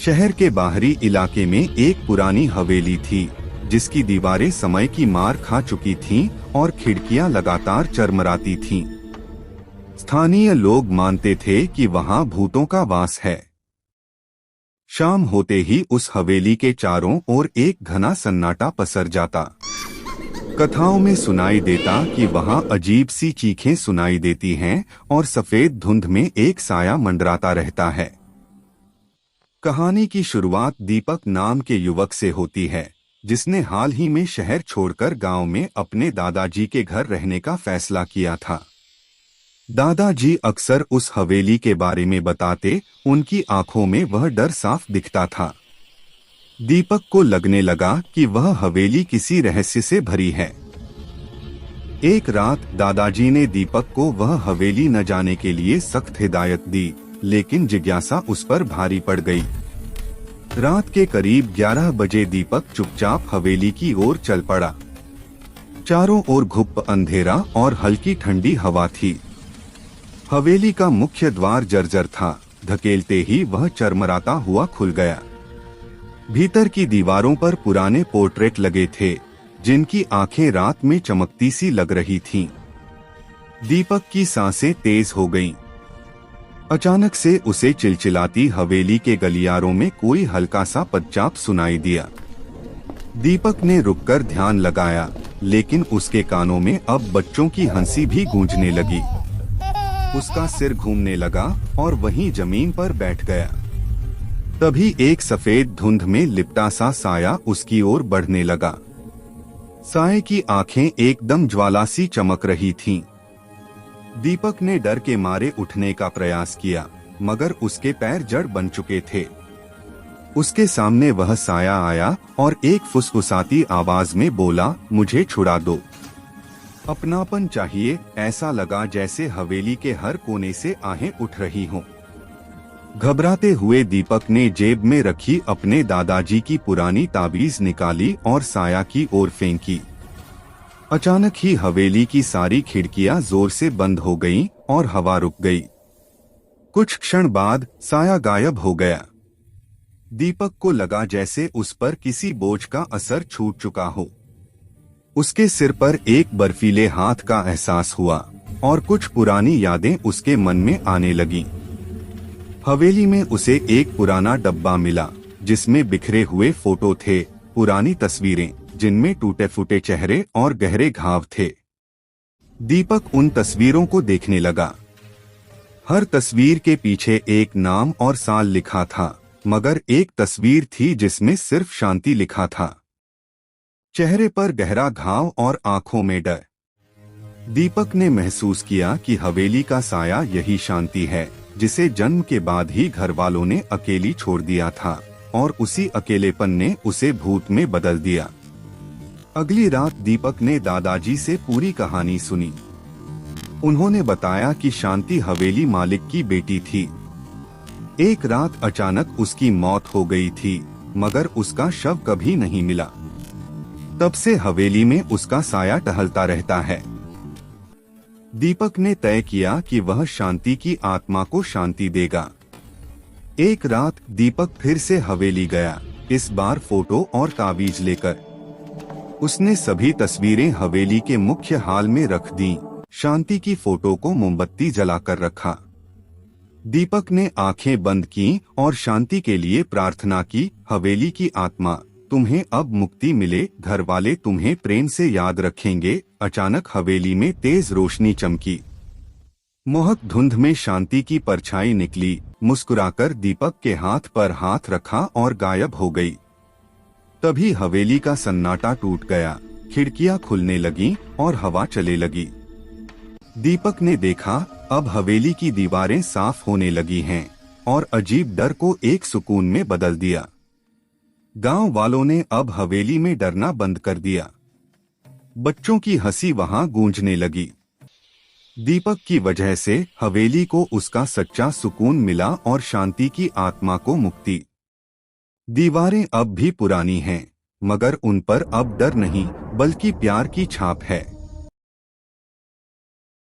शहर के बाहरी इलाके में एक पुरानी हवेली थी, जिसकी दीवारें समय की मार खा चुकी थीं और खिड़कियां लगातार चरमराती थीं। स्थानीय लोग मानते थे कि वहां भूतों का वास है। शाम होते ही उस हवेली के चारों ओर एक घना सन्नाटा पसर जाता। कथाओं में सुनाई देता कि वहां अजीब सी चीखें सुनाई देती हैं और सफेद धुंध में एक साया मंडराता रहता है। कहानी की शुरुआत दीपक नाम के युवक से होती है, जिसने हाल ही में शहर छोड़कर गांव में अपने दादाजी के घर रहने का फैसला किया था। दादाजी अक्सर उस हवेली के बारे में बताते, उनकी आंखों में वह डर साफ दिखता था। दीपक को लगने लगा कि वह हवेली किसी रहस्य से भरी है। एक रात दादाजी ने दीपक को वह हवेली न जाने के लिए सख्त हिदायत दी, लेकिन जिज्ञासा उस पर भारी पड़ गई। रात के करीब 11 बजे दीपक चुपचाप हवेली की ओर चल पड़ा। चारों ओर घुप अंधेरा और हल्की ठंडी हवा थी। हवेली का मुख्य द्वार जर्जर था, धकेलते ही वह चरमराता हुआ खुल गया। भीतर की दीवारों पर पुराने पोर्ट्रेट लगे थे, जिनकी आंखें रात में चमकती सी लग रही थीं। दीपक की सांसें तेज हो गईं। अचानक से उसे चिलचिलाती हवेली के गलियारों में कोई हल्का सा पदचाप सुनाई दिया। दीपक ने रुककर ध्यान लगाया, लेकिन उसके कानों में अब बच्चों की हंसी भी गूंजने लगी। उसका सिर घूमने लगा और वहीं जमीन पर बैठ गया। तभी एक सफेद धुंध में लिपटा सा साया उसकी ओर बढ़ने लगा। साये की आंखें एकदम ज्वाला सी चमक रही थीं। दीपक ने डर के मारे उठने का प्रयास किया, मगर उसके पैर जड़ बन चुके थे। उसके सामने वह साया आया और एक फुसफुसाती आवाज में बोला, मुझे छुड़ा दो। अपनापन चाहिए। ऐसा लगा जैसे हवेली के हर कोने से आहें उठ रही हों। घबराते हुए दीपक ने जेब में रखी अपने दादाजी की पुरानी ताबीज निकाली और साया की ओर फेंकी। अचानक ही हवेली की सारी खिड़कियां जोर से बंद हो गईं और हवा रुक गई। कुछ क्षण बाद साया गायब हो गया। दीपक को लगा जैसे उस पर किसी बोझ का असर छूट चुका हो। उसके सिर पर एक बर्फीले हाथ का एहसास हुआ और कुछ पुरानी यादें उसके मन में आने लगीं। हवेली में उसे एक पुराना डब्बा मिला, जिसमें बिखरे हुए फोटो थे, पुरानी तस्वीरें जिनमें टूटे फूटे चेहरे और गहरे घाव थे। दीपक उन तस्वीरों को देखने लगा। हर तस्वीर के पीछे एक नाम और साल लिखा था, मगर एक तस्वीर थी जिसमें सिर्फ शांति लिखा था। चेहरे पर गहरा घाव और आंखों में डर। दीपक ने महसूस किया कि हवेली का साया यही शांति है, जिसे जन्म के बाद ही घर वालों ने अकेली छोड़ दिया था, और उसी अकेलेपन ने उसे भूत में बदल दिया। अगली रात दीपक ने दादाजी से पूरी कहानी सुनी। उन्होंने बताया कि शांति हवेली मालिक की बेटी थी। एक रात अचानक उसकी मौत हो गई थी, मगर उसका शव कभी नहीं मिला। तब से हवेली में उसका साया टहलता रहता है। दीपक ने तय किया कि वह शांति की आत्मा को शांति देगा। एक रात दीपक फिर से हवेली गया, इस बार फोटो और ताबीज लेकर। उसने सभी तस्वीरें हवेली के मुख्य हॉल में रख दी, शांति की फोटो को मोमबत्ती जलाकर रखा। दीपक ने आंखें बंद की और शांति के लिए प्रार्थना की, हवेली की आत्मा, तुम्हें अब मुक्ति मिले, घर वाले तुम्हें प्रेम से याद रखेंगे। अचानक हवेली में तेज रोशनी चमकी। मोहक धुंध में शांति की परछाई निकली, मुस्कुराकर दीपक के हाथ पर हाथ रखा और गायब हो गई। तभी हवेली का सन्नाटा टूट गया, खिड़कियां खुलने लगीं और हवा चले लगी। दीपक ने देखा, अब हवेली की दीवारें साफ होने लगी हैं और अजीब डर को एक सुकून में बदल दिया। गांव वालों ने अब हवेली में डरना बंद कर दिया। बच्चों की हंसी वहां गूंजने लगी। दीपक की वजह से हवेली को उसका सच्चा सुकून मिला और शांति की आत्मा को मुक्ति। दीवारें अब भी पुरानी हैं, मगर उन पर अब डर नहीं, बल्कि प्यार की छाप है।